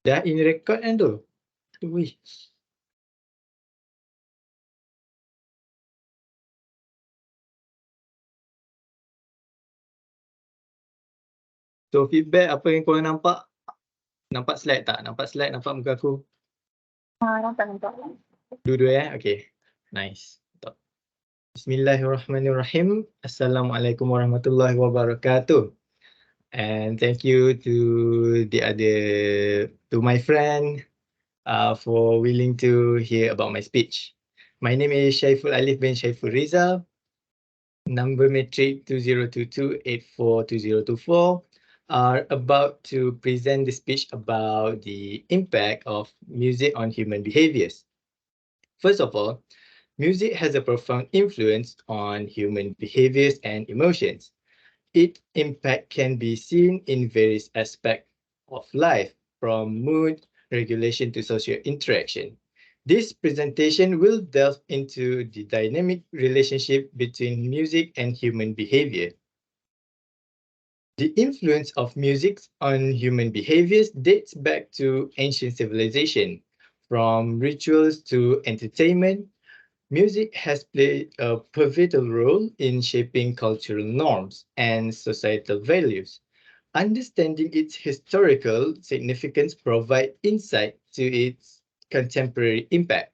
Dah in record kan tu? Wih. So feedback apa yang korang nampak? Nampak slide tak? Nampak slide, nampak muka aku? Nampak. Dua-dua Okay. Nice. Bismillahirrahmanirrahim. Assalamualaikum warahmatullahi wabarakatuh. And thank you to my friend for willing to hear about my speech. My name is Syaiful Alif bin Syaiful Rizal, number matric 2022842024, are about to present the speech about the impact of music on human behaviors. First of all, music has a profound influence on human behaviors and emotions. Its impact can be seen in various aspects of life, from mood regulation to social interaction. This presentation will delve into the dynamic relationship between music and human behavior. The influence of music on human behaviors dates back to ancient civilization. From rituals to entertainment, music has played a pivotal role in shaping cultural norms and societal values. Understanding its historical significance provides insight to its contemporary impact.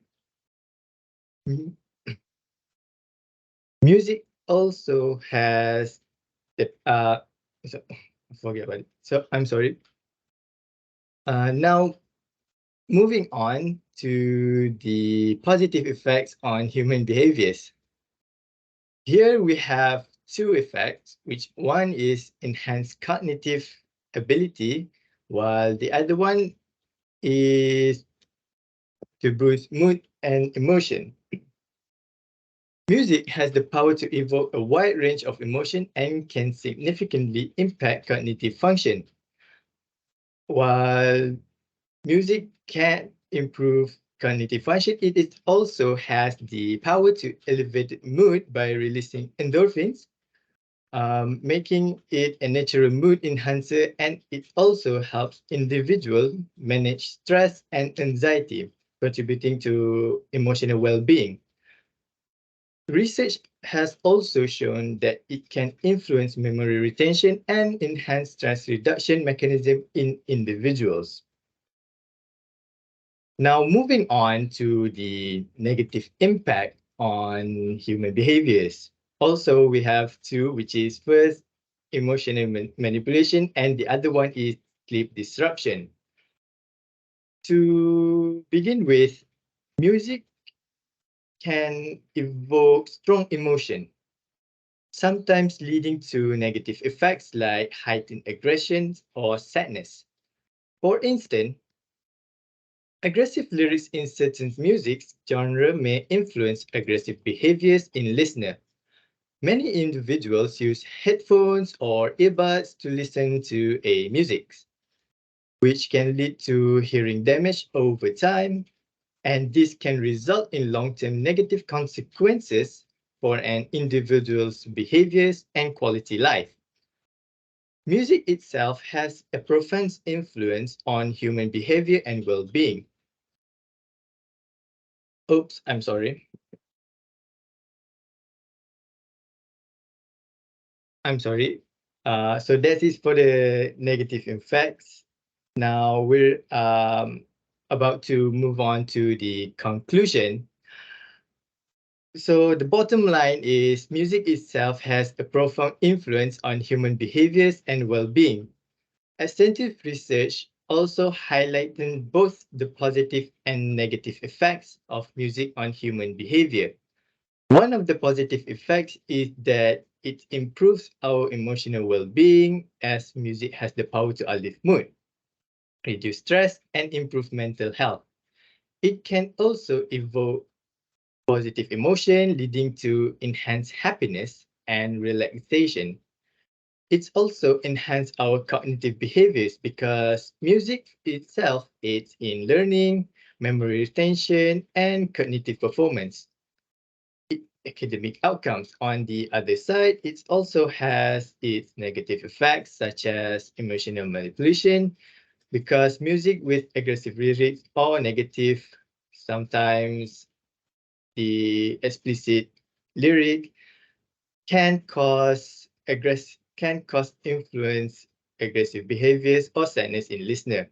Music also has forget about it. So I'm sorry. Now moving on to the positive effects on human behaviors. Here we have two effects, which one is enhanced cognitive ability, while the other one is to boost mood and emotion. Music has the power to evoke a wide range of emotion and can significantly impact cognitive function. While music can improve cognitive function, it also has the power to elevate mood by releasing endorphins, making it a natural mood enhancer, and it also helps individuals manage stress and anxiety, contributing to emotional well-being. Research has also shown that it can influence memory retention and enhance stress reduction mechanism in individuals. Now, moving on to the negative impact on human behaviors. Also, we have two, which is first, emotional manipulation, and the other one is sleep disruption. To begin with, music can evoke strong emotion, sometimes leading to negative effects like heightened aggression or sadness. For instance, aggressive lyrics in certain music genre may influence aggressive behaviors in listener. Many individuals use headphones or earbuds to listen to a music, which can lead to hearing damage over time, and this can result in long-term negative consequences for an individual's behaviors and quality life. Music itself has a profound influence on human behavior and well-being. Oops, I'm sorry. I'm sorry. So that is for the negative effects. Now we're about to move on to the conclusion. So the bottom line is music itself has a profound influence on human behaviors and well-being. Extensive research also highlighting both the positive and negative effects of music on human behavior. One of the positive effects is that it improves our emotional well-being, as music has the power to uplift mood, reduce stress, and improve mental health. It can also evoke positive emotion, leading to enhanced happiness and relaxation. It's also enhanced our cognitive behaviors because music itself aids in learning, memory retention, and cognitive performance. Academic outcomes. On the other side, it also has its negative effects such as emotional manipulation, because music with aggressive lyrics or negative, sometimes the explicit lyric can cause influence aggressive behaviors or sadness in listener.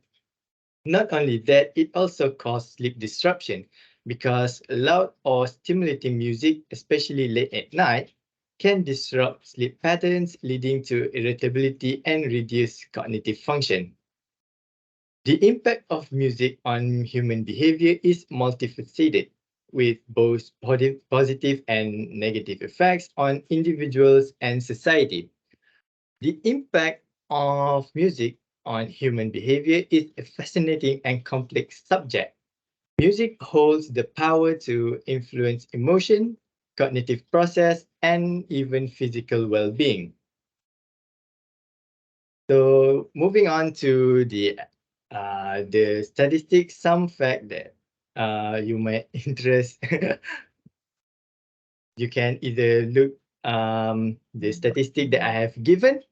Not only that, it also causes sleep disruption because loud or stimulating music, especially late at night, can disrupt sleep patterns, leading to irritability and reduced cognitive function. The impact of music on human behavior is multifaceted, with both positive and negative effects on individuals and society. The impact of music on human behavior is a fascinating and complex subject. Music holds the power to influence emotion, cognitive process, and even physical well-being. So moving on to the statistics, some fact that you might interest. You can either look the statistic that I have given,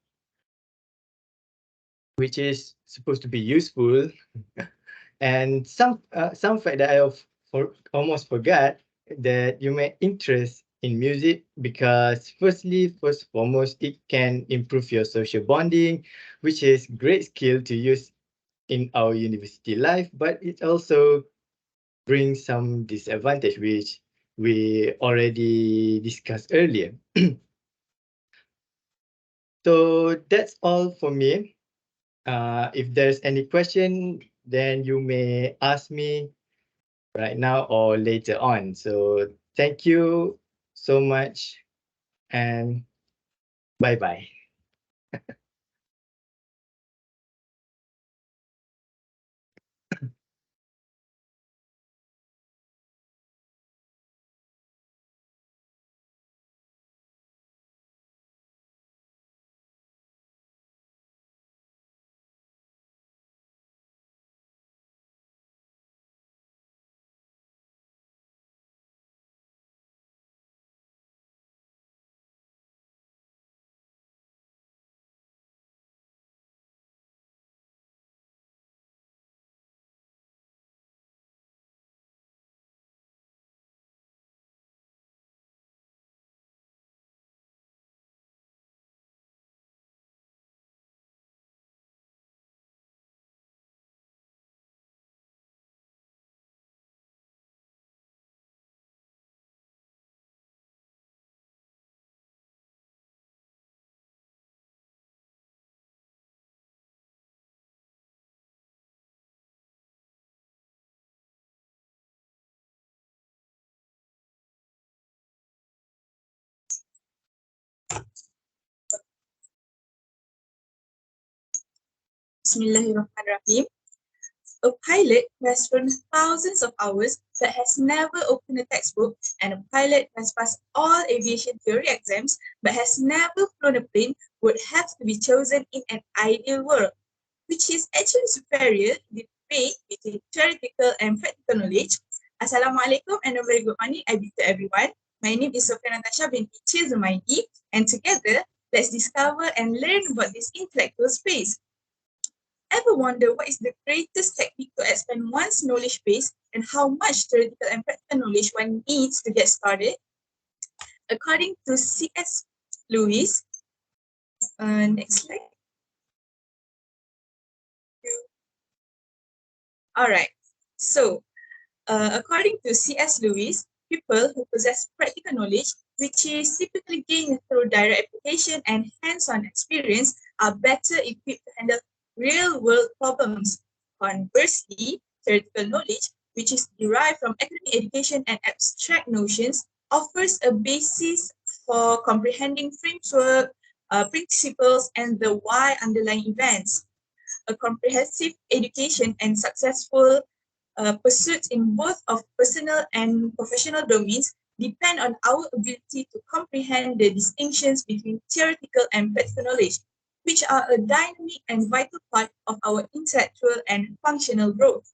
which is supposed to be useful, and some fact that I have almost forgot that you may interest in music because first foremost, it can improve your social bonding, which is great skill to use in our university life, but it also brings some disadvantage, which we already discussed earlier. So that's all for me. If there's any question, then you may ask me right now or later on. So thank you so much and bye bye. Bismillahirrahmanirrahim. A pilot who has flown thousands of hours but has never opened a textbook, and a pilot who has passed all aviation theory exams but has never flown a plane would have to be chosen in an ideal world, which is actually superior to the debate between theoretical and practical knowledge. Assalamualaikum and a very good morning to everyone. My name is Sofia Natasha binti Zumaidi, and together let's discover and learn about this intellectual space. Ever wonder what is the greatest technique to expand one's knowledge base and how much theoretical and practical knowledge one needs to get started? According to C.S. Lewis, next slide. All right. So, according to C.S. Lewis, people who possess practical knowledge, which is typically gained through direct application and hands-on experience, are better equipped to handle real-world problems. Conversely, theoretical knowledge, which is derived from academic education and abstract notions, offers a basis for comprehending framework, principles, and the why underlying events. A comprehensive education and successful pursuits in both of personal and professional domains depend on our ability to comprehend the distinctions between theoretical and practical knowledge, which are a dynamic and vital part of our intellectual and functional growth.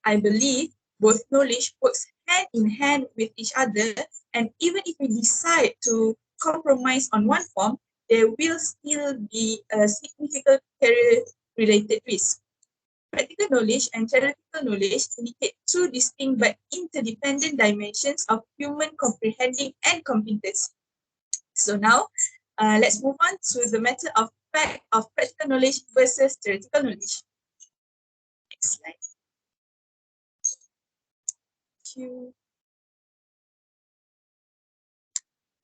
I believe both knowledge works hand in hand with each other, and even if we decide to compromise on one form, there will still be a significant career-related risk. Practical knowledge and theoretical knowledge indicate two distinct but interdependent dimensions of human comprehending and competency. So now, let's move on to the matter of fact of practical knowledge versus theoretical knowledge. Next slide. Thank you.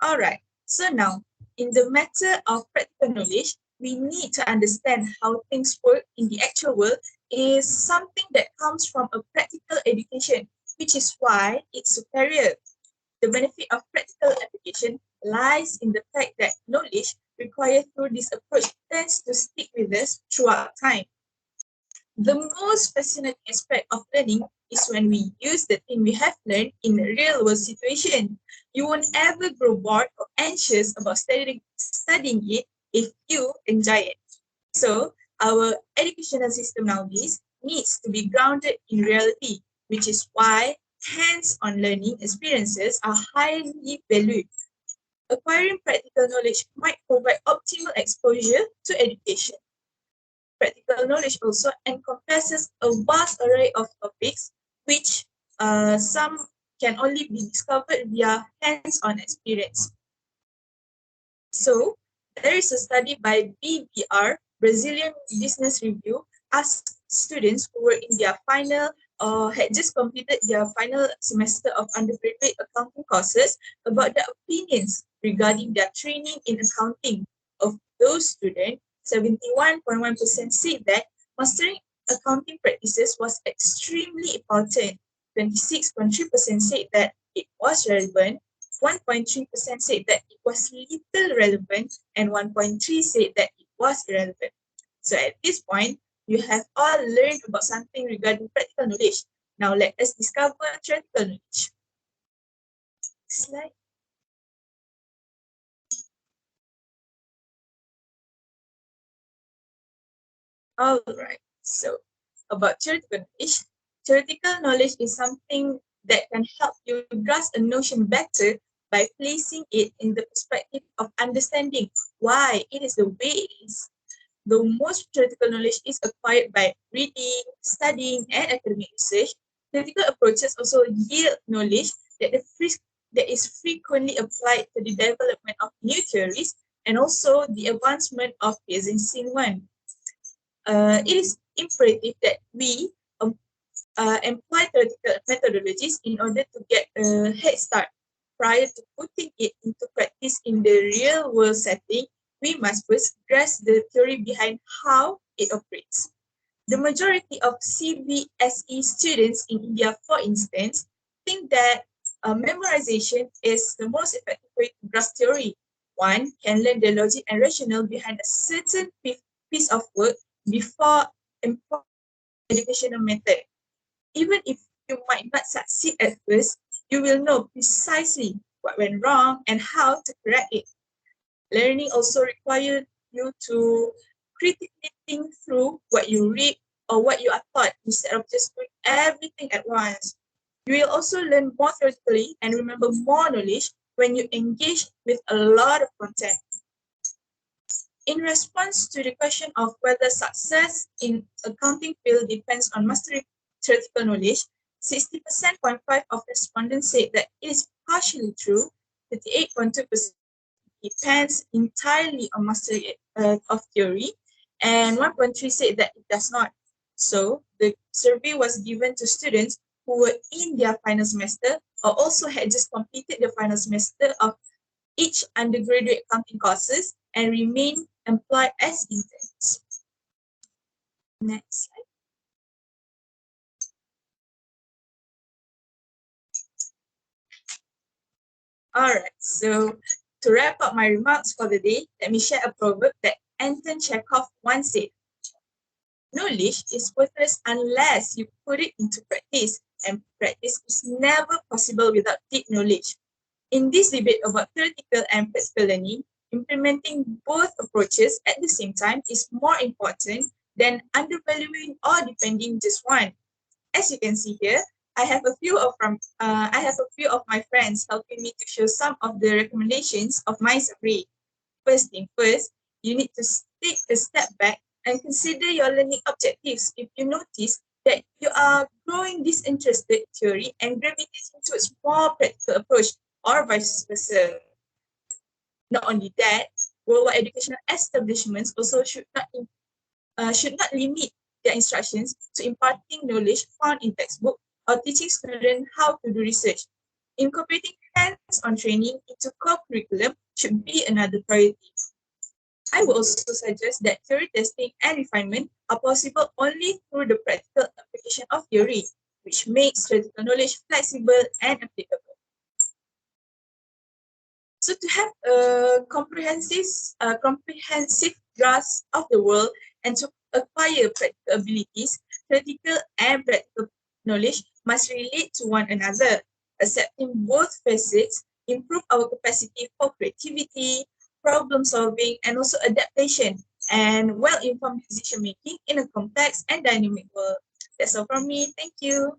All right, so now, in the matter of practical knowledge, we need to understand how things work in the actual world is something that comes from a practical education, which is why it's superior. The benefit of practical application lies in the fact that knowledge required through this approach tends to stick with us throughout time. The most fascinating aspect of learning is when we use the thing we have learned in a real world situation. You won't ever grow bored or anxious about studying it if you enjoy it. So our educational system nowadays needs to be grounded in reality, which is why hands-on learning experiences are highly valued. Acquiring practical knowledge might provide optimal exposure to education. Practical knowledge also encompasses a vast array of topics, which some can only be discovered via hands-on experience. So, there is a study by BBR, Brazilian Business Review, asked students who were in their final or had just completed their final semester of undergraduate accounting courses about their opinions regarding their training in accounting. Of those students, 71.1% said that mastering accounting practices was extremely important. 26.3% said that it was relevant. 1.3% said that it was little relevant, and 1.3% said that it was irrelevant. So at this point, you have all learned about something regarding practical knowledge. Now let us discover theoretical knowledge. Slide. All right, so about theoretical knowledge. Theoretical knowledge is something that can help you grasp a notion better by placing it in the perspective of understanding why it is the way it is. Though most theoretical knowledge is acquired by reading, studying, and academic research, theoretical approaches also yield knowledge that is frequently applied to the development of new theories and also the advancement of existing one. It is imperative that we employ theoretical methodologies in order to get a head start. Prior to putting it into practice in the real world setting, we must first grasp the theory behind how it operates. The majority of CBSE students in India, for instance, think that memorization is the most effective way to grasp theory. One can learn the logic and rationale behind a certain piece of work before employing educational method. Even if you might not succeed at first, you will know precisely what went wrong and how to correct it. Learning also requires you to critically think through what you read or what you are taught instead of just doing everything at once. You will also learn more theoretically and remember more knowledge when you engage with a lot of content. In response to the question of whether success in accounting field depends on mastering theoretical knowledge, 60.5% of respondents said that it is partially true, 38.2% depends entirely on mastery of theory, and 1.3% said that it does not. So the survey was given to students who were in their final semester or also had just completed the final semester of each undergraduate accounting courses and remain employed as interns. Next slide. All right, so to wrap up my remarks for the day, let me share a proverb that Anton Chekhov once said. Knowledge is worthless unless you put it into practice, and practice is never possible without deep knowledge. In this debate about theoretical and practical learning, implementing both approaches at the same time is more important than undervaluing or defending just one. As you can see here, I have a few of my friends helping me to show some of the recommendations of my survey. First thing first, you need to take a step back and consider your learning objectives. If you notice that you are growing disinterested theory and gravitating towards more practical approach or vice versa. Not only that, worldwide educational establishments also should not limit their instructions to imparting knowledge found in textbook or teaching students how to do research. Incorporating hands-on training into core curriculum should be another priority. I would also suggest that theory testing and refinement are possible only through the practical application of theory, which makes theoretical knowledge flexible and applicable. So to have a comprehensive grasp of the world and to acquire practical abilities, theoretical and practical knowledge must relate to one another. Accepting both facets improve our capacity for creativity, problem solving, and also adaptation and well-informed decision making in a complex and dynamic world. That's all from me. Thank you.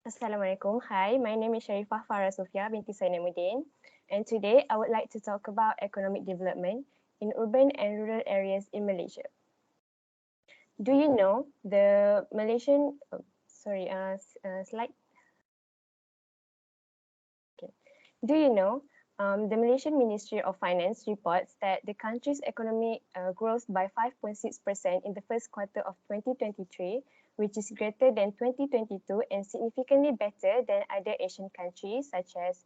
Assalamualaikum. Hi, my name is Sharifah Farah Sofia binti Sainamuddin, and today I would like to talk about economic development in urban and rural areas in Malaysia. Do you know the Malaysian, slide? Okay. Do you know the Malaysian Ministry of Finance reports that the country's economic growth by 5.6% in the first quarter of 2023, which is greater than 2022 and significantly better than other Asian countries such as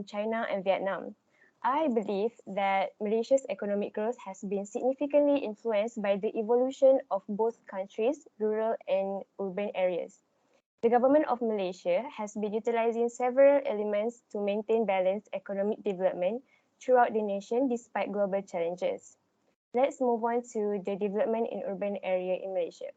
China and Vietnam. I believe that Malaysia's economic growth has been significantly influenced by the evolution of both countries' rural and urban areas. The government of Malaysia has been utilizing several elements to maintain balanced economic development throughout the nation despite global challenges. Let's move on to the development in urban area in Malaysia.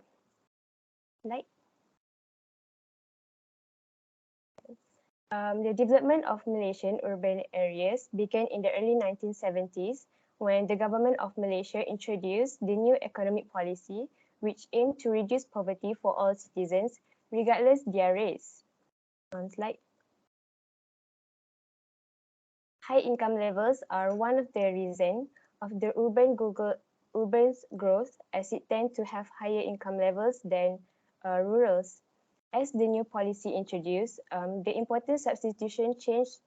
The development of Malaysian urban areas began in the early 1970s when the government of Malaysia introduced the new economic policy, which aimed to reduce poverty for all citizens, regardless their race. Slide. High income levels are one of the reasons of the urban's growth, as it tends to have higher income levels than rurals. As the new policy introduced, the import substitution changed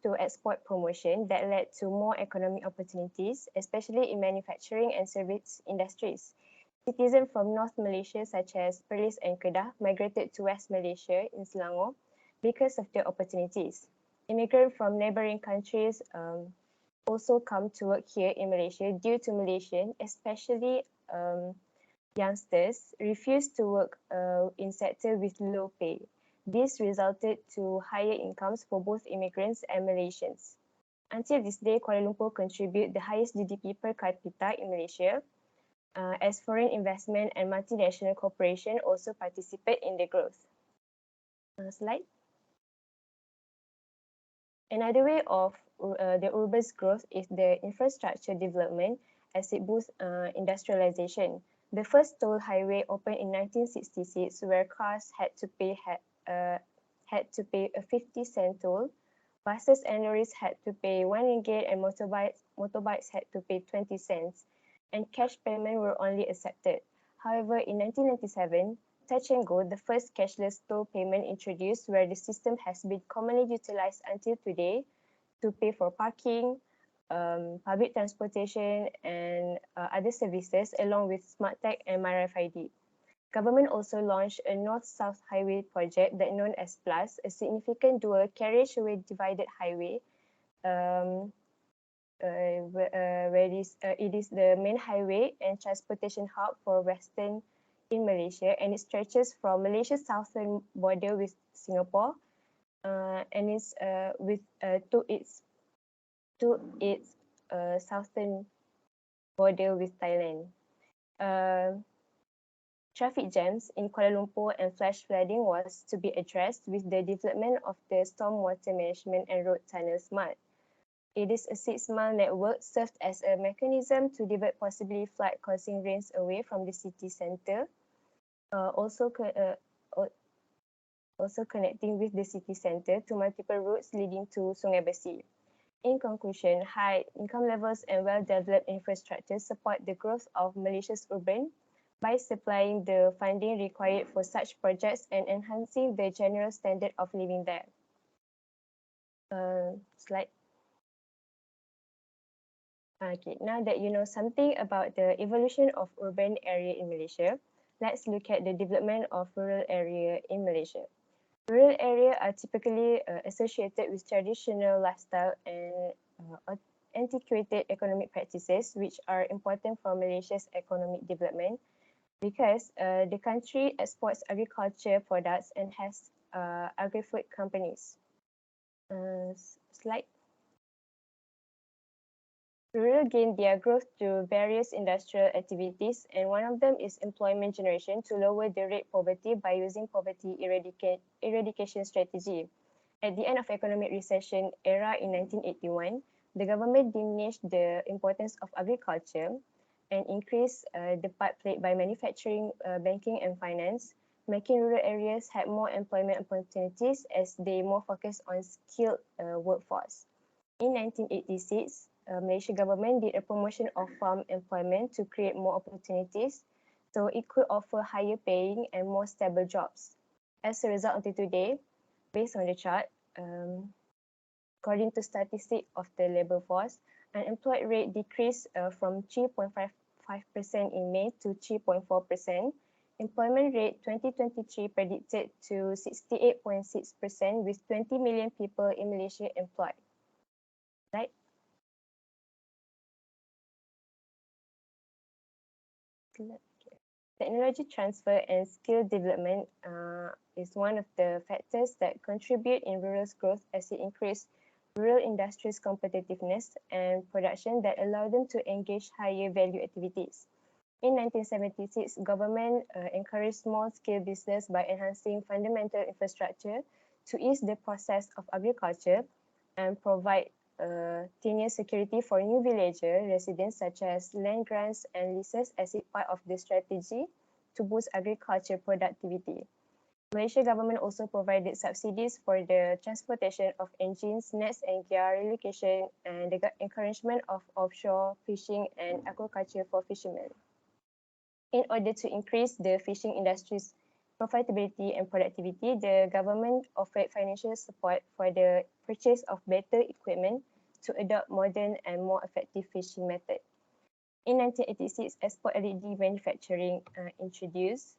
to export promotion that led to more economic opportunities, especially in manufacturing and service industries. Citizens from North Malaysia, such as Perlis and Kedah, migrated to West Malaysia in Selangor because of the opportunities. Immigrants from neighboring countries also come to work here in Malaysia due to Malaysian, especially youngsters, refuse to work in sector with low pay. This resulted to higher incomes for both immigrants and Malaysians. Until this day, Kuala Lumpur contribute the highest GDP per capita in Malaysia, as foreign investment and multinational corporation also participate in the growth. Slide. Another way of the urban's growth is the infrastructure development as it boosts industrialization. The first toll highway opened in 1966, where cars had to pay a 50-cent toll. Buses and lorries had to pay 1 ringgit, and motorbikes had to pay 20 cents, and cash payment were only accepted. However, in 1997, Touch and Go, the first cashless toll payment introduced, where the system has been commonly utilized until today to pay for parking, public transportation, and other services, along with SmartTag and MyRFID. Government also launched a North-South Highway project that known as PLUS, a significant dual carriageway divided highway, where it is the main highway and transportation hub for Western in Malaysia, and it stretches from Malaysia's southern border with Singapore, and is to its to its southern border with Thailand. Traffic jams in Kuala Lumpur and flash flooding was to be addressed with the development of the stormwater management and road tunnel SMART. It is a 6-mile network served as a mechanism to divert possibly flood-causing rains away from the city centre, also connecting with the city centre to multiple routes leading to Sungai Besi. In conclusion, high income levels and well-developed infrastructure support the growth of Malaysia's urban by supplying the funding required for such projects and enhancing the general standard of living there. Slide. Okay, now that you know something about the evolution of urban area in Malaysia, let's look at the development of rural area in Malaysia. Rural areas are typically associated with traditional lifestyle and antiquated economic practices, which are important for Malaysia's economic development because the country exports agriculture products and has agri-food companies. Slide. Rural gain their growth through various industrial activities, and one of them is employment generation to lower the rate poverty by using poverty eradication strategy. At the end of economic recession era in 1981, the government diminished the importance of agriculture and increased the part played by manufacturing, banking and finance, making rural areas had more employment opportunities as they more focused on skilled workforce. In 1986, Malaysia government did a promotion of farm employment to create more opportunities so it could offer higher paying and more stable jobs. As a result, until today, based on the chart, according to statistics of the labour force, unemployed rate decreased from 3.55% in May to 3.4%. Employment rate 2023 predicted to 68.6% with 20 million people in Malaysia employed. Right? Technology transfer and skill development is one of the factors that contribute in rural growth as it increases rural industries' competitiveness and production that allow them to engage higher value activities. In 1976, government encouraged small-scale business by enhancing fundamental infrastructure to ease the process of agriculture and provide tenure security for new villager residents such as land grants and leases as a part of the strategy to boost agriculture productivity. Malaysia government also provided subsidies for the transportation of engines, nets and gear relocation and the encouragement of offshore fishing and aquaculture for fishermen. In order to increase the fishing industry's profitability and productivity, the government offered financial support for the purchase of better equipment to adopt modern and more effective fishing methods. In 1986, export LED manufacturing introduced,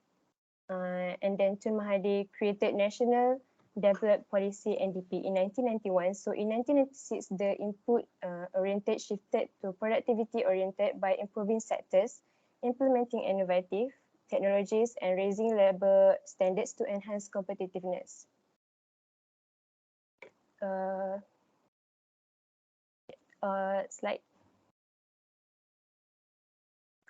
and then Tun Mahathir created National Development Policy NDP in 1991. So in 1996, the input oriented shifted to productivity oriented by improving sectors, implementing innovative technologies and raising labour standards to enhance competitiveness. Slide.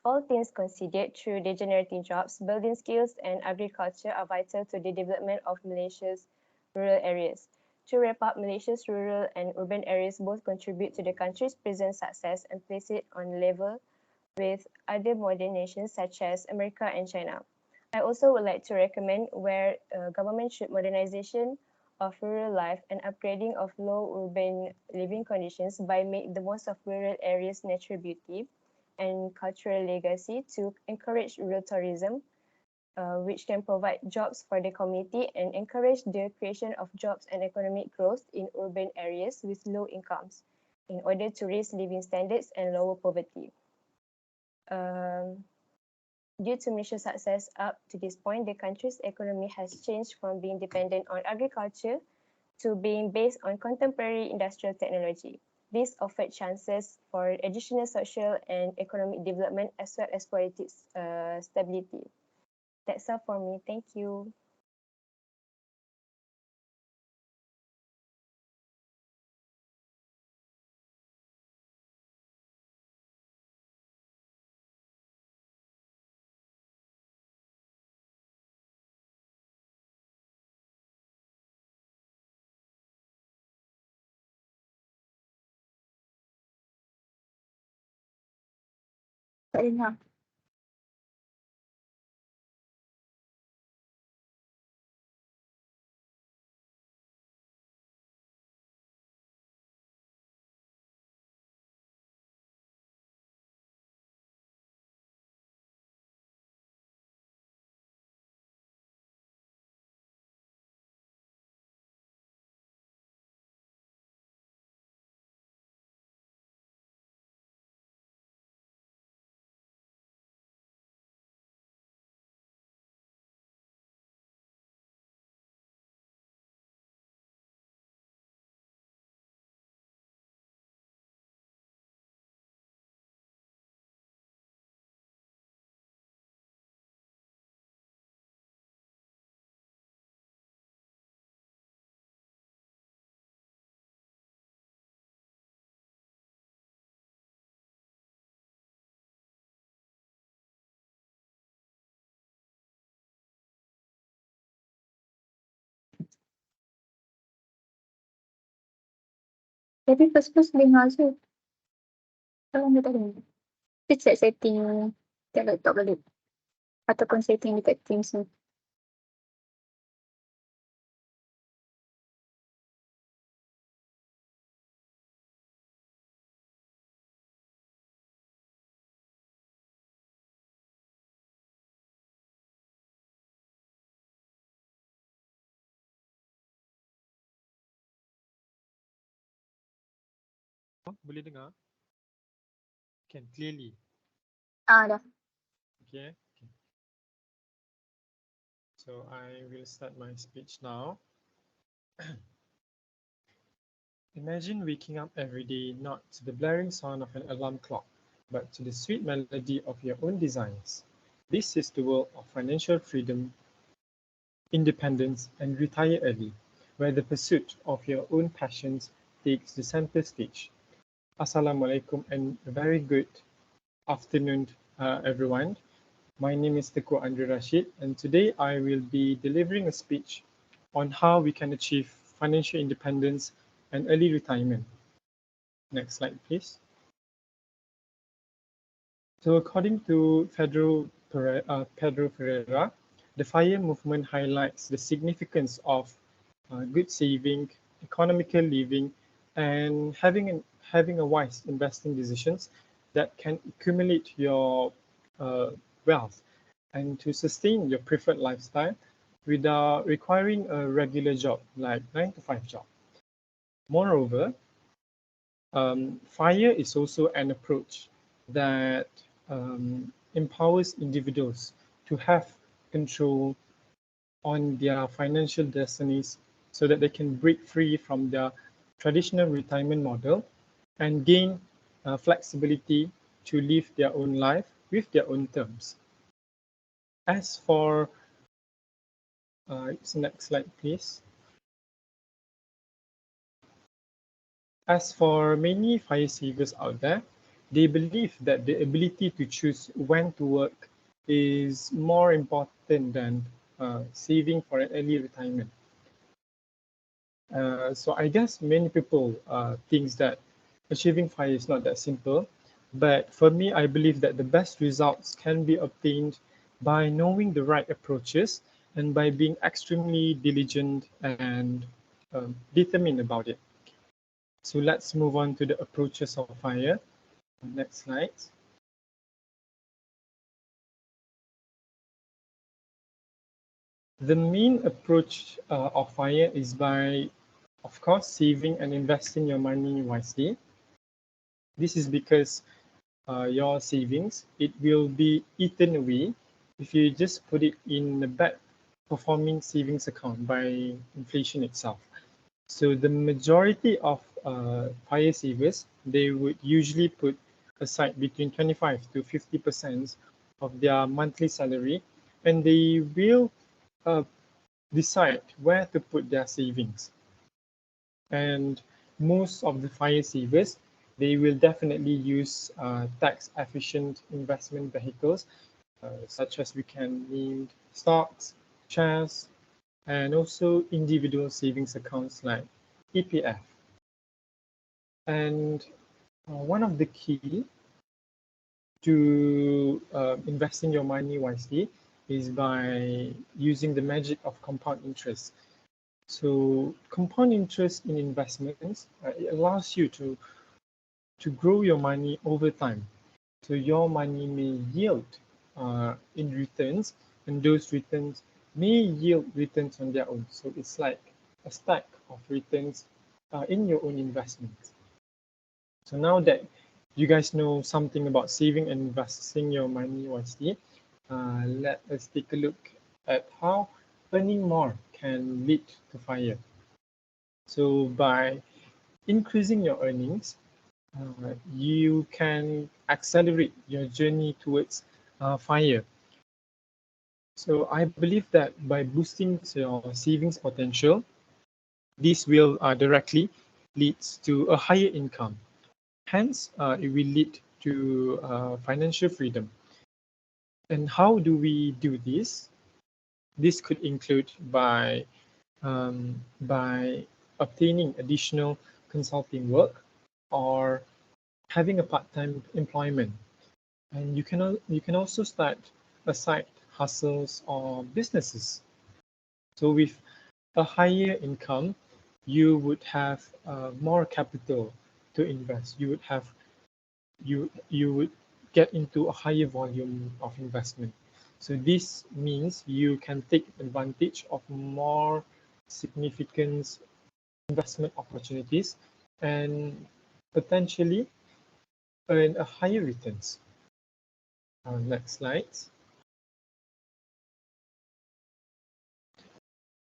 All things considered, through the generating jobs, building skills and agriculture are vital to the development of Malaysia's rural areas. To wrap up, Malaysia's rural and urban areas both contribute to the country's present success and place it on level with other modern nations such as America and China. I also would like to recommend where government should modernization of rural life and upgrading of low urban living conditions by make the most of rural areas' natural beauty and cultural legacy to encourage rural tourism, which can provide jobs for the community and encourage the creation of jobs and economic growth in urban areas with low incomes in order to raise living standards and lower poverty. Due to Malaysia's success up to this point, the country's economy has changed from being dependent on agriculture to being based on contemporary industrial technology. This offered chances for additional social and economic development as well as political stability. That's all for me. Thank you. Tak dengar. Tapi first dengar je. Kalau dia tak dengar. Dia check setting kat laptop balik. Ataupun setting dekat Teams ni. Boleh dengar? Can clearly. Dah. Okay. So I will start my speech now. Imagine waking up every day not to the blaring sound of an alarm clock, but to the sweet melody of your own designs. This is the world of financial freedom, independence, and retire early, where the pursuit of your own passions takes the center stage. Assalamualaikum and a very good afternoon, everyone. My name is Teguh Andre Rashid, and today I will be delivering a speech on how we can achieve financial independence and early retirement. Next slide, please. So according to Pedro Ferreira, the FIRE movement highlights the significance of good saving, economical living, and having a wise investing decisions that can accumulate your wealth and to sustain your preferred lifestyle without requiring a regular job like 9-to-5 job. Moreover, FIRE is also an approach that empowers individuals to have control on their financial destinies so that they can break free from their traditional retirement model and gain flexibility to live their own life with their own terms. As for, next slide, please. As for many FIRE savers out there, they believe that the ability to choose when to work is more important than saving for an early retirement. So I guess many people think that achieving FIRE is not that simple, but for me, I believe that the best results can be obtained by knowing the right approaches and by being extremely diligent and determined about it. So let's move on to the approaches of FIRE. Next slide. The main approach of FIRE is by, of course, saving and investing your money wisely. This is because your savings, it will be eaten away if you just put it in a bad performing savings account by inflation itself. So the majority of FIRE savers, they would usually put aside between 25 to 50% of their monthly salary, and they will decide where to put their savings. And most of the FIRE savers, they will definitely use tax-efficient investment vehicles, such as we can name stocks, shares, and also individual savings accounts like EPF. And one of the key to investing your money wisely is by using the magic of compound interest. So compound interest in investments, it allows you to grow your money over time. So your money may yield in returns, and those returns may yield returns on their own. So it's like a stack of returns in your own investments. So now that you guys know something about saving and investing your money wisely, let us take a look at how earning more can lead to FIRE. So by increasing your earnings, you can accelerate your journey towards FIRE. So I believe that by boosting your savings potential, this will directly leads to a higher income. Hence, it will lead to financial freedom. And how do we do this? This could include by obtaining additional consulting work or having a part-time employment. And you can also start a side hustles or businesses. So with a higher income, you would have more capital to invest. You would have you would get into a higher volume of investment. So this means you can take advantage of more significant investment opportunities and potentially earn a higher returns. Next slide.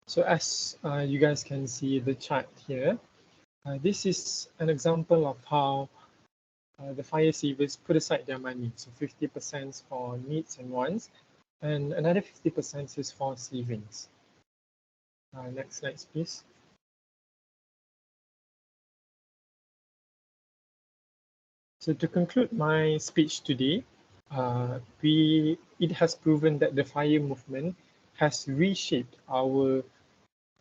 So as you guys can see the chart here, this is an example of how the FIRE savers put aside their money. So 50% for needs and wants, and another 50% is for savings. Next slide, please. So to conclude my speech today, it has proven that the FIRE movement has reshaped our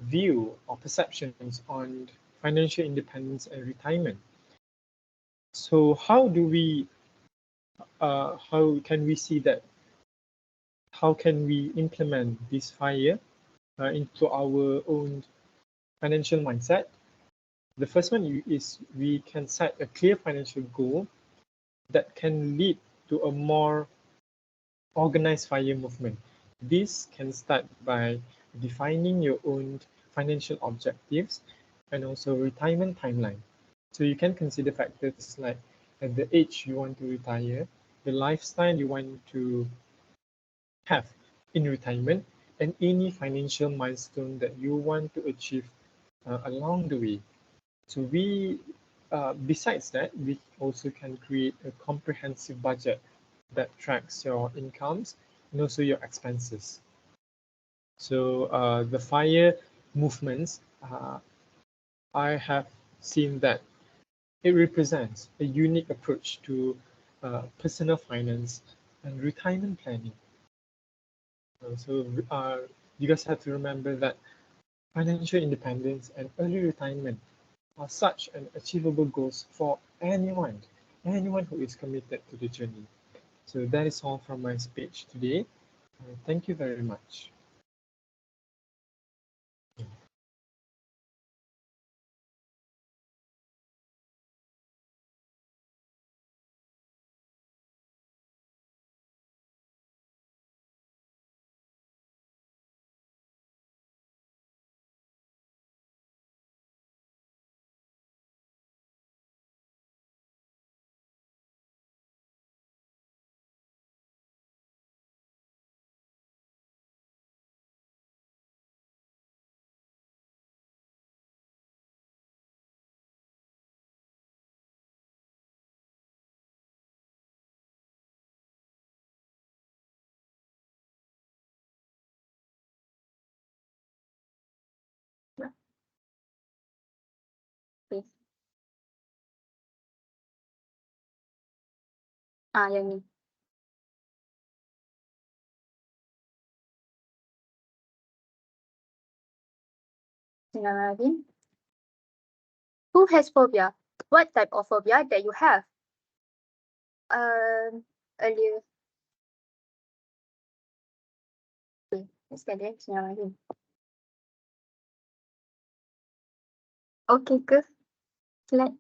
view or perceptions on financial independence and retirement. So how can we see that? How can we implement this FIRE into our own financial mindset? The first one is we can set a clear financial goal that can lead to a more organized FIRE movement. This can start by defining your own financial objectives and also retirement timeline. So you can consider factors like at the age you want to retire, the lifestyle you want to have in retirement, and any financial milestone that you want to achieve along the way. So besides that, we also can create a comprehensive budget that tracks your incomes and also your expenses. So the FIRE movements, I have seen that it represents a unique approach to personal finance and retirement planning. So you guys have to remember that financial independence and early retirement are such an achievable goals for anyone who is committed to the journey. So that is all from my speech today. Thank you very much. Please. Yang ni. Tinggal lagi. Who has phobia? What type of phobia that you have? earlier. Okay, sekali senang lagi. Okay ke? Slide.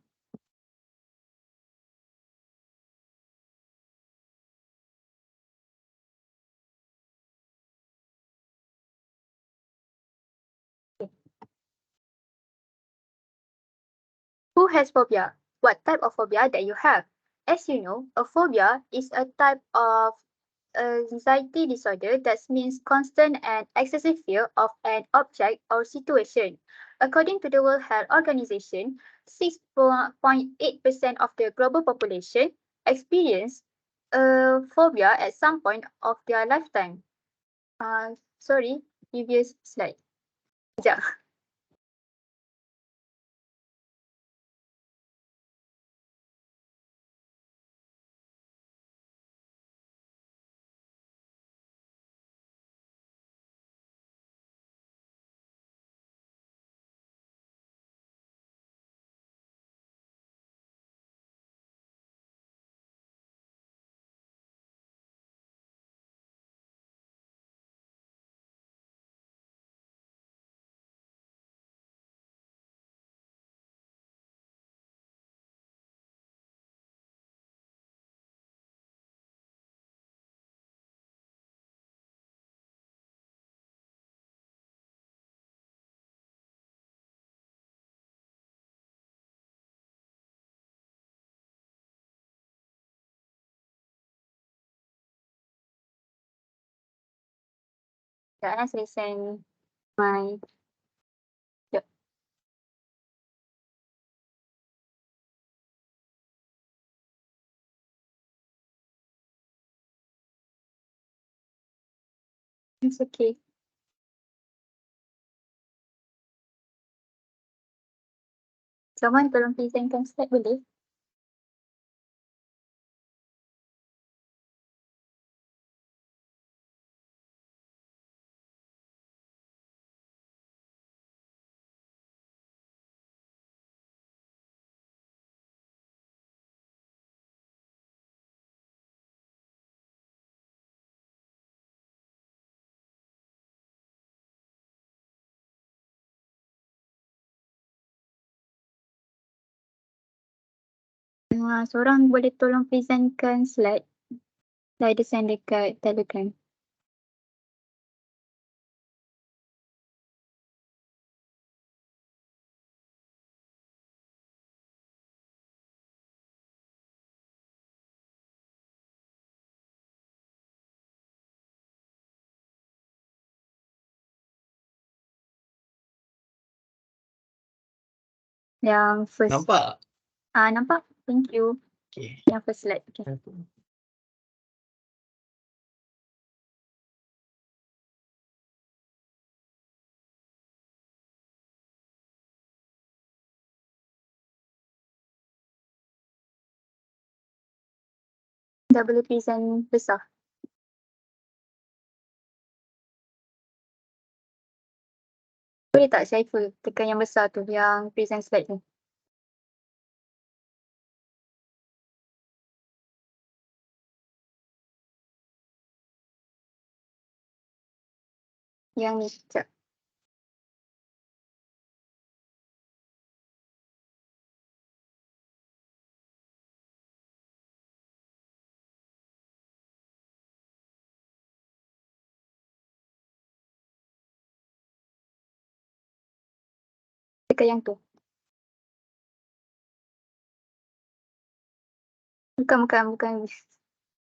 Who has phobia? What type of phobia that you have? As you know, a phobia is a type of anxiety disorder that means constant and excessive fear of an object or situation. According to the World Health Organization, 6.8% of the global population experience a phobia at some point of their lifetime. Sorry, previous slide. Sekejap. Sekejap, saya send my. Sekejap. It's okay. Someone tolong presentkan slide boleh? Seorang boleh tolong presentkan slide. Saya ada send dekat Telegram. Yang first. Nampak? Nampak? Thank you. Okay. Yang first slide. Okay. Dah boleh present besar. Boleh tak Syaiful tekan yang besar tu, yang present slide tu? Yang ni, sekejap. Tekan yang tu. Bukan.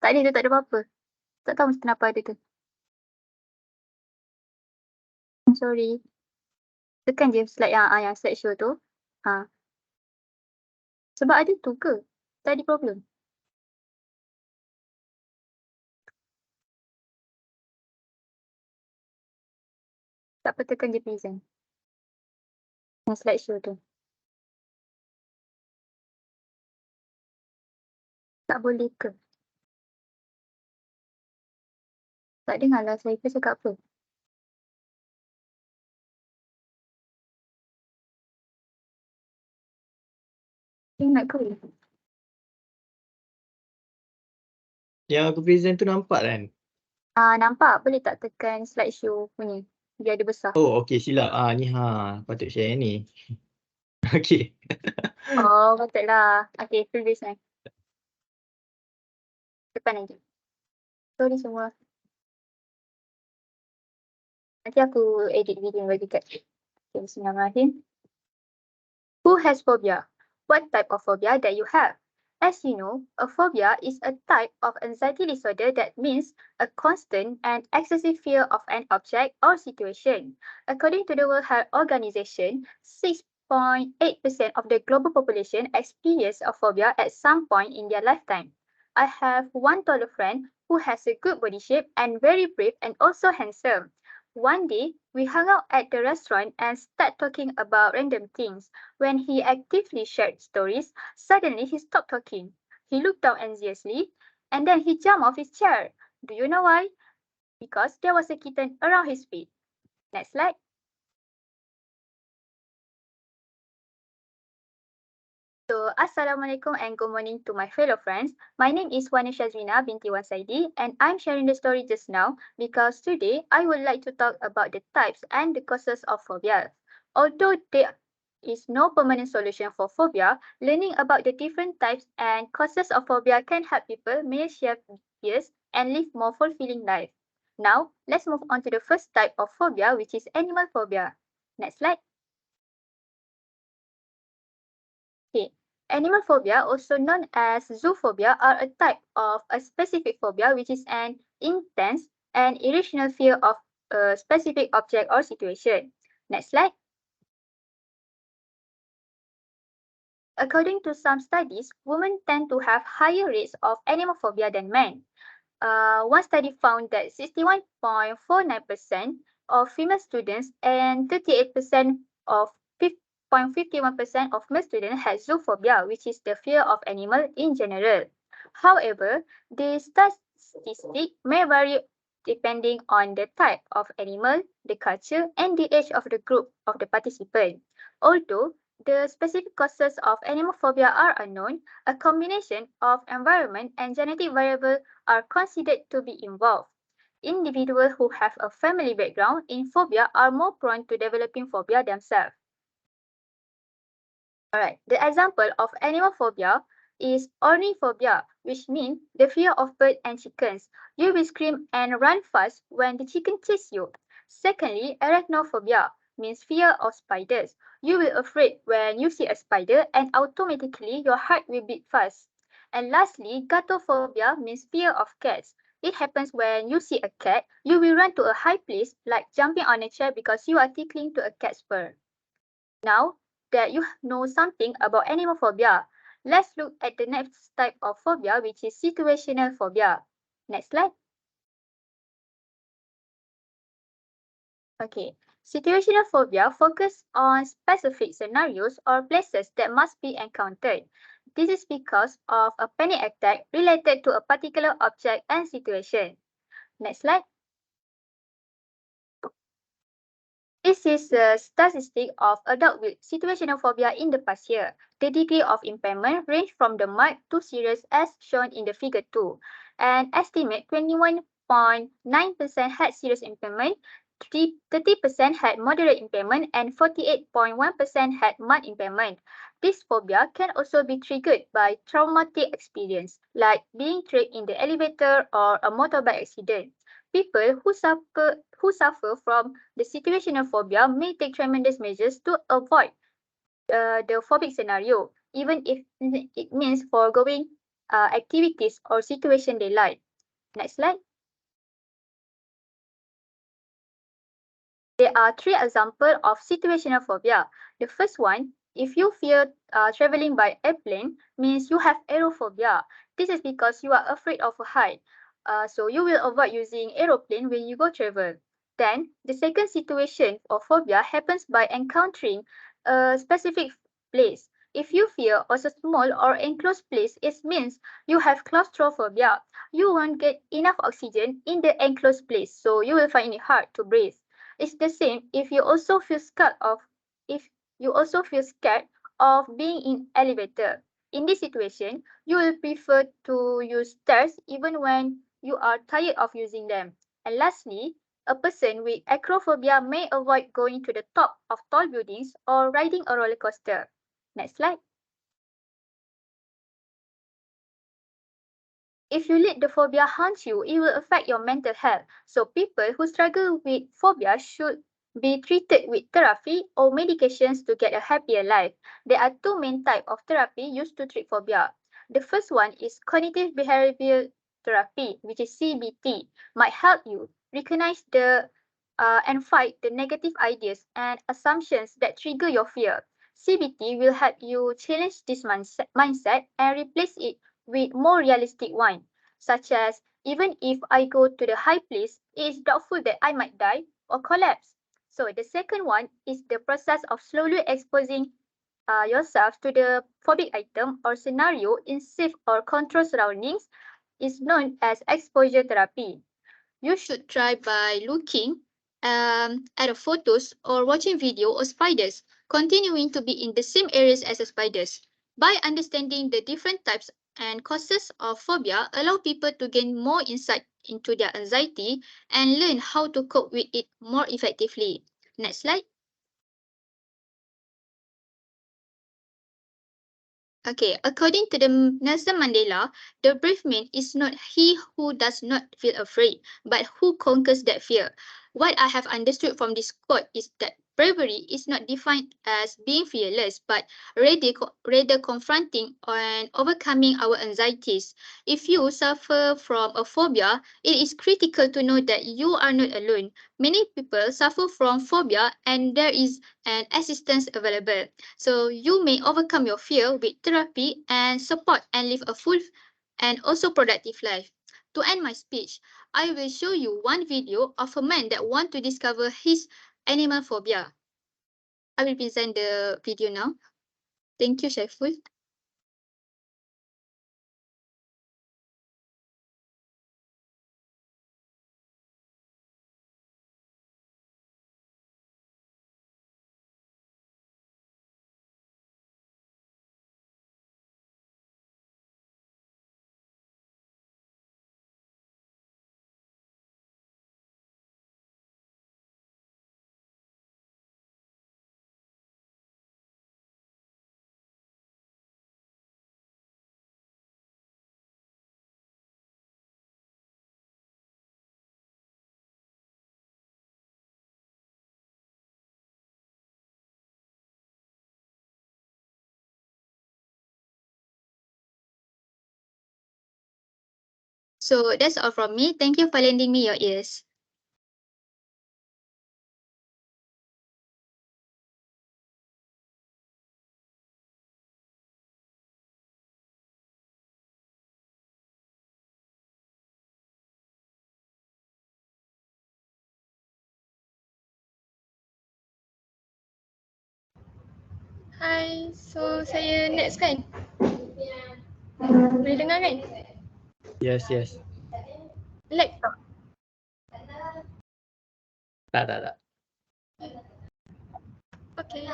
Tak ada, tu tak ada apa-apa. Tak tahu kenapa ada tu. Sorry. Tekan je slide yang slide show tu. Sebab ada tu ke? Tak ada problem. Tak apa, tekan je present. Yang slide show tu. Tak boleh ke? Tak dengar lah saya cakap apa. Ingat ke? Yang aku present tu nampak kan? Nampak? Boleh tak tekan slideshow punya? Biar dia besar. Oh, okey, silap. Ni patut share ni. Okey. Oh, patutlah. Okay, previous ni. Depan lagi. Sorry semua. Nanti aku edit video bagi kat. Okay, bismillahirrahmanirrahim. Who has phobia? What type of phobia that you have? As you know, a phobia is a type of anxiety disorder that means a constant and excessive fear of an object or situation. According to the World Health Organization, 6.8% of the global population experience a phobia at some point in their lifetime. I have one taller friend who has a good body shape and very brave and also handsome. One day, we hung out at the restaurant and started talking about random things. When he actively shared stories, suddenly he stopped talking. He looked down anxiously and then he jumped off his chair. Do you know why? Because there was a kitten around his feet. Next slide. So, Assalamualaikum and good morning to my fellow friends. My name is Wana Shazrina binti Wan Saidi and I'm sharing the story just now because today I would like to talk about the types and the causes of phobia. Although there is no permanent solution for phobia, learning about the different types and causes of phobia can help people manage their fears and live more fulfilling life. Now, let's move on to the first type of phobia, which is animal phobia. Next slide. Okay. Animal phobia, also known as zoophobia, are a type of a specific phobia which is an intense and irrational fear of a specific object or situation. Next slide. According to some studies, women tend to have higher rates of animal phobia than men. One study found that 61.49% of female students and 38% of 0.51% of male students had zoophobia, which is the fear of animals in general. However, the statistic may vary depending on the type of animal, the culture, and the age of the group of the participant. Although the specific causes of animal phobia are unknown, a combination of environment and genetic variables are considered to be involved. Individuals who have a family background in phobia are more prone to developing phobia themselves. Alright, the example of animal phobia is ornithophobia, which means the fear of birds and chickens. You will scream and run fast when the chicken chases you. Secondly, arachnophobia means fear of spiders. You will afraid when you see a spider and automatically your heart will beat fast. And lastly, gatophobia means fear of cats. It happens when you see a cat, you will run to a high place like jumping on a chair because you are tickling to a cat's fur. Now that you know something about animal phobia, let's look at the next type of phobia, which is situational phobia. Next slide. Okay, situational phobia focus on specific scenarios or places that must be encountered. This is because of a panic attack related to a particular object and situation. Next slide. This is a statistic of adults with situational phobia in the past year. The degree of impairment ranged from the mild to serious as shown in the figure 2. An estimate 21.9% had serious impairment, 30% had moderate impairment, and 48.1% had mild impairment. This phobia can also be triggered by traumatic experience, like being trapped in the elevator or a motorbike accident. People who suffer from the situational phobia may take tremendous measures to avoid the phobic scenario, even if it means foregoing activities or situation they like. Next slide. There are 3 examples of situational phobia. The first one, if you fear traveling by airplane, means you have aerophobia. This is because you are afraid of a height. So you will avoid using aeroplane when you go travel. Then, the second situation or phobia happens by encountering a specific place. If you fear a small or enclosed place, it means you have claustrophobia. You won't get enough oxygen in the enclosed place, so you will find it hard to breathe. It's the same if you also feel scared of being in elevator. In this situation, you will prefer to use stairs even when you are tired of using them. And lastly, a person with acrophobia may avoid going to the top of tall buildings or riding a roller coaster. Next slide. If you let the phobia haunt you, it will affect your mental health. So people who struggle with phobia should be treated with therapy or medications to get a happier life. There are two main types of therapy used to treat phobia. The first one is cognitive behavioral therapy, which is CBT, might help you recognize and fight the negative ideas and assumptions that trigger your fear. CBT will help you challenge this mindset and replace it with more realistic one, such as even if I go to the high place, it is doubtful that I might die or collapse. So the second one is the process of slowly exposing yourself to the phobic item or scenario in safe or controlled surroundings is known as exposure therapy. You should try by looking at the photos or watching video of spiders, continuing to be in the same areas as the spiders. By understanding the different types and causes of phobia, allow people to gain more insight into their anxiety and learn how to cope with it more effectively. Next slide. Okay, according to the Nelson Mandela, the brave man is not he who does not feel afraid, but who conquers that fear. What I have understood from this quote is that bravery is not defined as being fearless, but rather confronting and overcoming our anxieties. If you suffer from a phobia, it is critical to know that you are not alone. Many people suffer from phobia and there is an assistance available. So you may overcome your fear with therapy and support and live a full and also productive life. To end my speech, I will show you one video of a man that wants to discover his animal phobia. I will present the video now. Thank you, Shaiful. So that's all from me. Thank you for lending me your ears. Hai, so saya next kan? Boleh dengar kan? Yes, yes. Lag tak? Tak. Okay.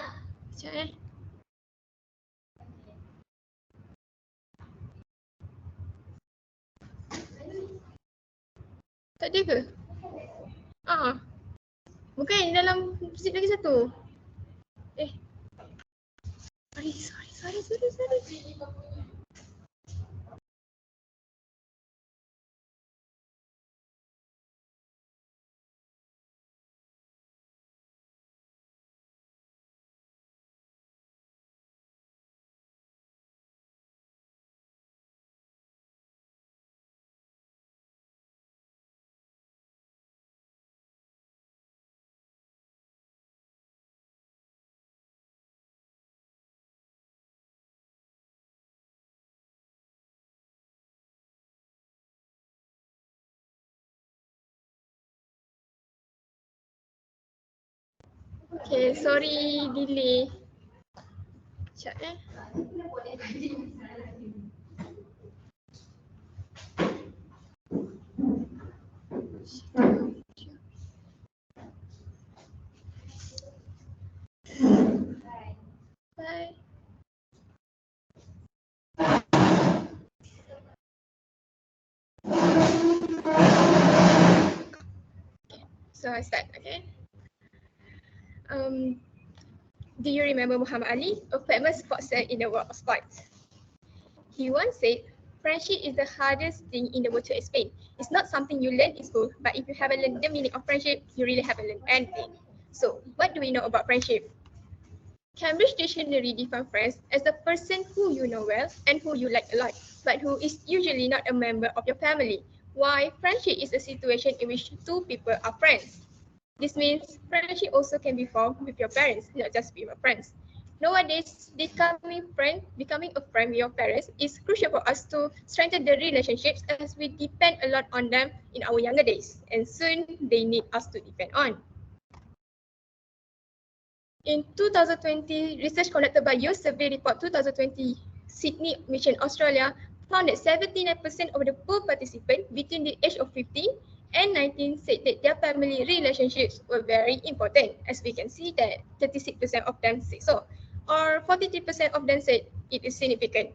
Sekejap Tak ada ke? Bukan dalam zip lagi satu. Sorry. Okay, sorry delay. Sekejap Bye. So I start, okay? Do you remember Muhammad Ali, a famous boxer in the world of sports? He once said, friendship is the hardest thing in the world to explain. It's not something you learn in school, but if you haven't learned the meaning of friendship, you really haven't learned anything. So, what do we know about friendship? Cambridge Dictionary defines friends as the person who you know well and who you like a lot, but who is usually not a member of your family. Why? Friendship is a situation in which two people are friends. This means friendship also can be formed with your parents, not just with your friends. Nowadays, becoming a friend with your parents is crucial for us to strengthen the relationships as we depend a lot on them in our younger days, and soon they need us to depend on. In 2020, research conducted by Your Survey Report 2020, Sydney Mission Australia found that 79% of the poll participants between the age of 15 and 19 said that their family relationships were very important. As we can see that 36% of them said so, or 43% of them said it is significant.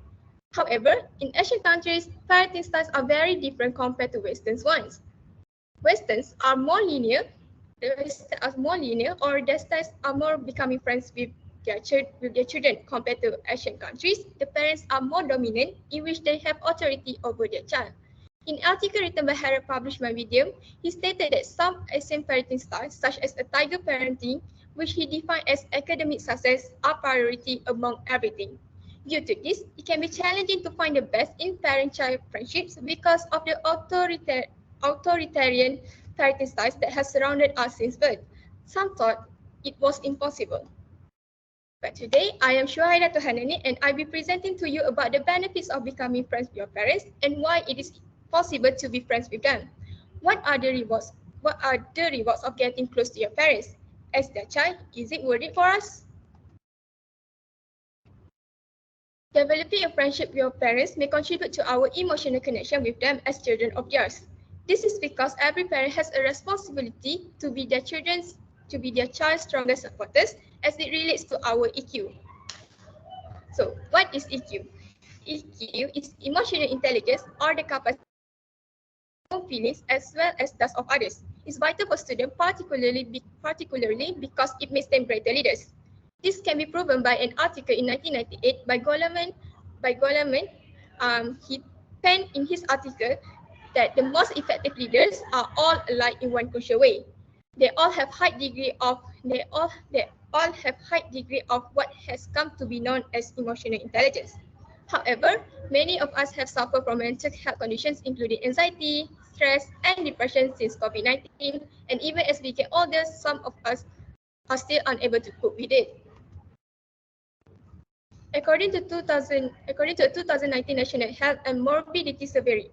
However, in Asian countries, parenting styles are very different compared to Western ones. Westerns are more linear, or their styles are more becoming friends with their children compared to Asian countries. The parents are more dominant, in which they have authority over their child. In an article written by Harold published by Medium, he stated that some Asian parenting styles, such as a tiger parenting, which he defined as academic success, are priority among everything. Due to this, it can be challenging to find the best in parent-child friendships because of the authoritarian parenting styles that has surrounded us since birth. Some thought it was impossible. But today, I am Shuhaida Tuhanani and I'll be presenting to you about the benefits of becoming friends with your parents and why it is possible to be friends with them. What are the rewards? What are the rewards of getting close to your parents? As their child, is it worth it for us? Developing a friendship with your parents may contribute to our emotional connection with them as children of theirs. This is because every parent has a responsibility to be their child's strongest supporters as it relates to our EQ. So, what is EQ? EQ is emotional intelligence or the capacity of feelings as well as those of others. It's vital for students, particularly because it makes them greater leaders. This can be proven by an article in 1998 by Goleman. He penned in his article that the most effective leaders are all alike in one crucial way. They all have high degree of what has come to be known as emotional intelligence. However, many of us have suffered from mental health conditions including anxiety, stress, and depression since COVID-19, and even as we get older, some of us are still unable to cope with it. According to a 2019 National Health and Morbidity Survey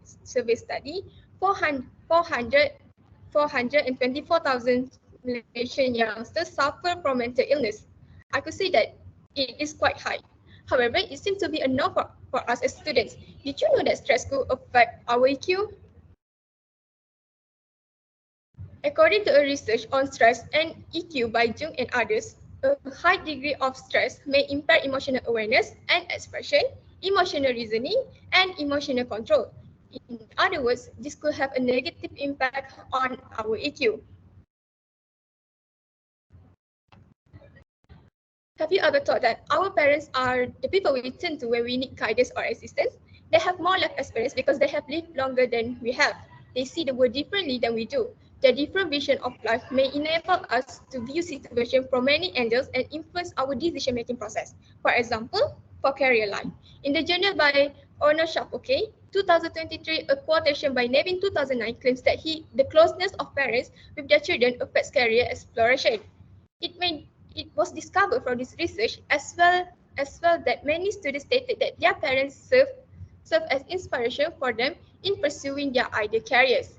study, 424,000 Malaysian youngsters suffer from mental illness. I could say that it is quite high. However, it seems to be a no for us as students. Did you know that stress could affect our EQ? According to a research on stress and EQ by Jung and others, a high degree of stress may impair emotional awareness and expression, emotional reasoning, and emotional control. In other words, this could have a negative impact on our EQ. Have you ever thought that our parents are the people we turn to when we need guidance or assistance? They have more life experience because they have lived longer than we have. They see the world differently than we do. Their different vision of life may enable us to view situations from many angles and influence our decision-making process. For example, for career life. In the journal by Honor Shapoke, 2023, a quotation by Nevin 2009 claims that the closeness of parents with their children affects career exploration. It was discovered from this research as well that many students stated that their parents serve as inspiration for them in pursuing their ideal careers.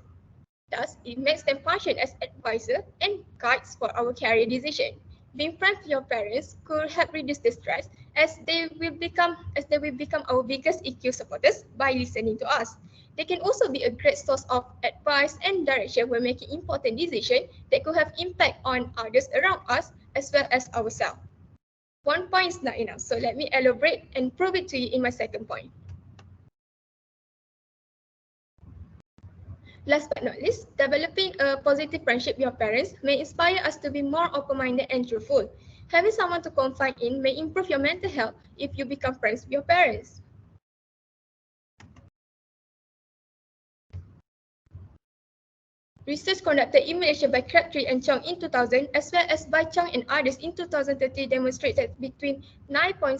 Thus, it makes them function as advisors and guides for our career decision. Being friends with your parents could help reduce the stress as they will become our biggest EQ supporters by listening to us. They can also be a great source of advice and direction when making important decisions that could have impact on others around us as well as ourselves. One point is not enough, so let me elaborate and prove it to you in my second point. Last but not least, developing a positive friendship with your parents may inspire us to be more open-minded and truthful. Having someone to confide in may improve your mental health if you become friends with your parents. Research conducted in Malaysia by Crabtree and Chong in 2000, as well as by Chong and others in 2030, demonstrated that between 9.6%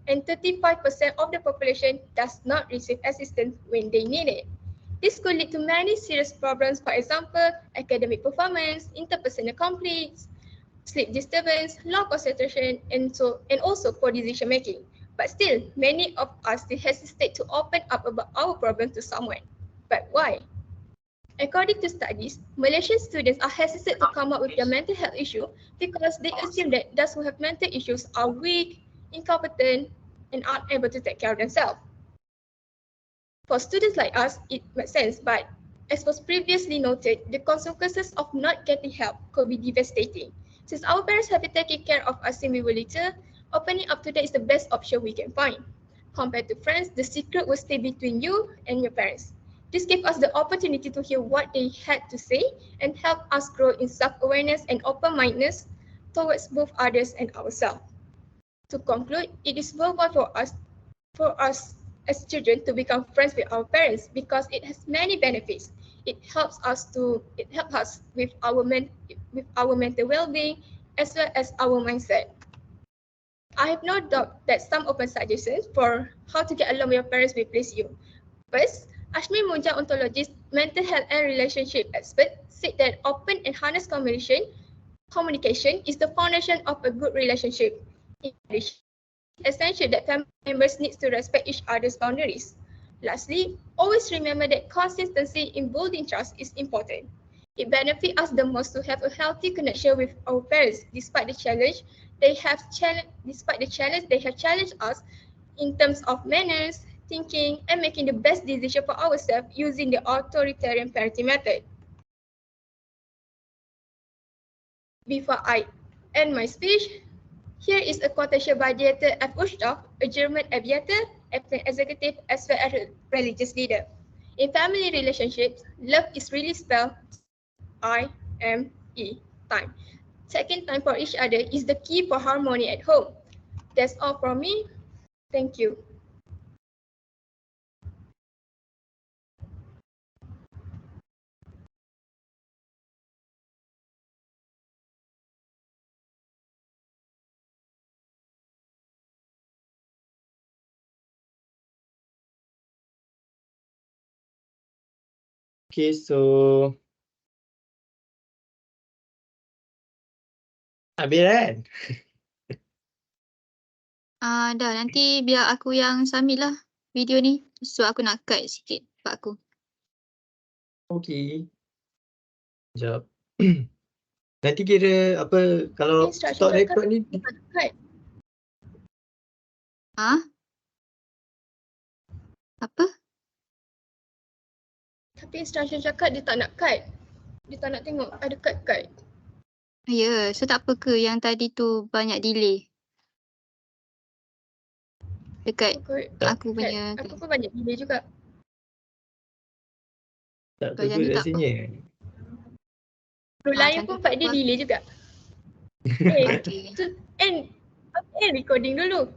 and 35% of the population does not receive assistance when they need it. This could lead to many serious problems, for example, academic performance, interpersonal conflicts, sleep disturbance, low concentration, and also poor decision making. But still, many of us still hesitate to open up about our problem to someone. But why? According to studies, Malaysian students are hesitant to come up with their mental health issue because they assume that those who have mental issues are weak, incompetent, and unable to take care of themselves. For students like us, it makes sense, but as was previously noted, the consequences of not getting help could be devastating. Since our parents have been taking care of us since we were little, opening up to them is the best option we can find. Compared to friends, the secret will stay between you and your parents. This gave us the opportunity to hear what they had to say and help us grow in self-awareness and open-mindedness towards both others and ourselves. To conclude, it is worthwhile for us as children to become friends with our parents because it has many benefits. It helps us with our mental well-being as well as our mindset. I have no doubt that some open suggestions for how to get along with your parents will please you. First, Ashmi Munjal, ontologist, mental health and relationship expert, said that open and honest communication is the foundation of a good relationship. In addition, it's essential that family members need to respect each other's boundaries. Lastly, always remember that consistency in building trust is important. It benefits us the most to have a healthy connection with our parents, despite the challenge they have challenged us in terms of manners, thinking, and making the best decision for ourselves using the authoritarian parenting method. Before I end my speech, here is a quotation by Dieter F. Uchtdorf, a German aviator, airplane executive, as well as a religious leader. In family relationships, love is really spelled I-M-E, time. Taking time for each other is the key for harmony at home. That's all from me. Thank you. Okay, so habis kan? Dah, nanti biar aku yang submit lah video ni. So aku nak cut sikit part aku. Okay. Sekejap. Nanti kira apa kalau stop record ni Cut. Apa? Tapi instruction cakap dia tak nak cut. Dia tak nak tengok ada cut. Ya, so tak apa ke yang tadi tu banyak delay? Dekat aku punya Aku pun banyak delay juga. tak Kalau tegur macam tu tak rasanya. Guru lain macam pun tu part tak dia apa. delay juga. Okay. End recording dulu.